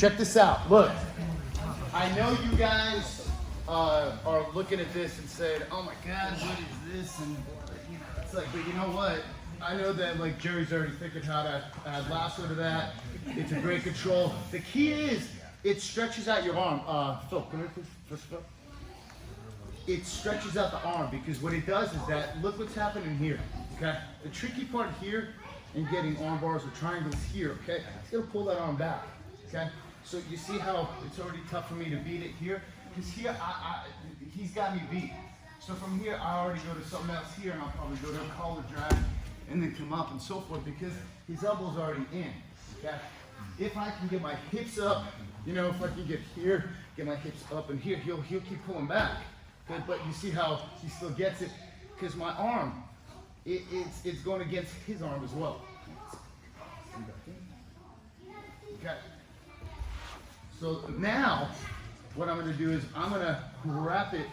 check this out. Look, I know you guys are looking at this and saying, "Oh my God, what is this?" And you know, it's like, but you know what? I know that like Jerry's already thinking how to add lasso to that. It's a great control. The key is it stretches out your arm. Phil, come here, please. First Phil. It stretches out the arm because what it does is that look what's happening here. Okay, the tricky part here in getting arm bars or triangles here. Okay, it's gonna pull that arm back. Okay, so you see how it's already tough for me to beat it here because here he's got me beat. So from here I already go to something else here, and I'll probably go to a collar drag and then come up and so forth because his elbow's already in. Okay, if I can get my hips up, you know, if I can get here, get my hips up and here, he'll keep pulling back. Okay, but you see how he still gets it because my arm, it's going against his arm as well. Okay. So now, what I'm going to do is I'm going to wrap it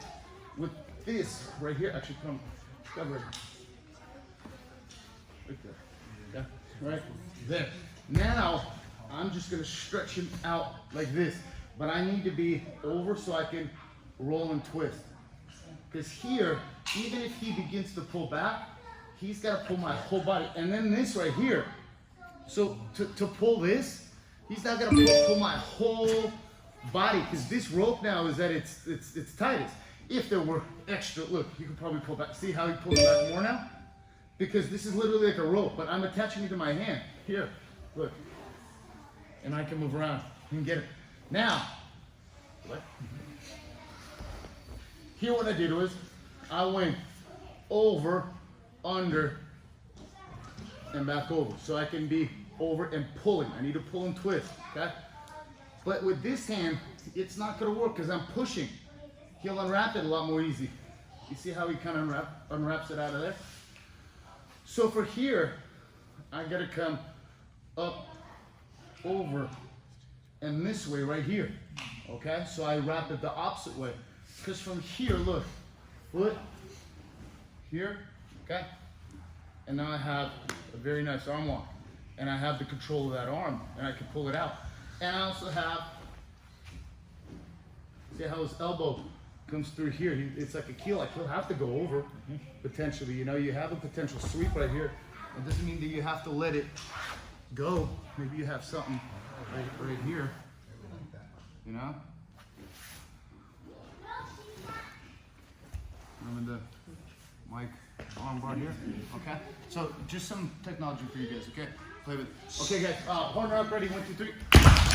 with this right here. Actually, come right there. Okay. Right there. Now, I'm just going to stretch him out like this, but I need to be over so I can roll and twist. Because here, even if he begins to pull back, he's got to pull my whole body. And then this right here. So to pull this, he's not going to pull my whole body. Because this rope now is at its tightest. If there were extra, look, you could probably pull back. See how he pulls back more now? Because this is literally like a rope, but I'm attaching it to my hand. Here, look. And I can move around and get it. Now, what? Here what I did was, I went over, under, and back over. So I can be over and pulling. I need to pull and twist, okay? But with this hand, it's not gonna work because I'm pushing. He'll unwrap it a lot more easy. You see how he kind of unwraps it out of there? So for here, I gotta come up, over, and this way right here, okay? So I wrap it the opposite way. Because from here, look, foot, here, okay? And now I have a very nice arm lock. And I have the control of that arm, and I can pull it out. And I also have, see how his elbow comes through here. It's like a keel, like he'll have to go over, potentially. You know, you have a potential sweep right here. It doesn't mean that you have to let it go. Maybe you have something right here, you know? Remember the mic arm bar here? Okay. So just some technology for you guys, okay? Play with. Okay, guys. Partner up, ready? 1, 2, 3.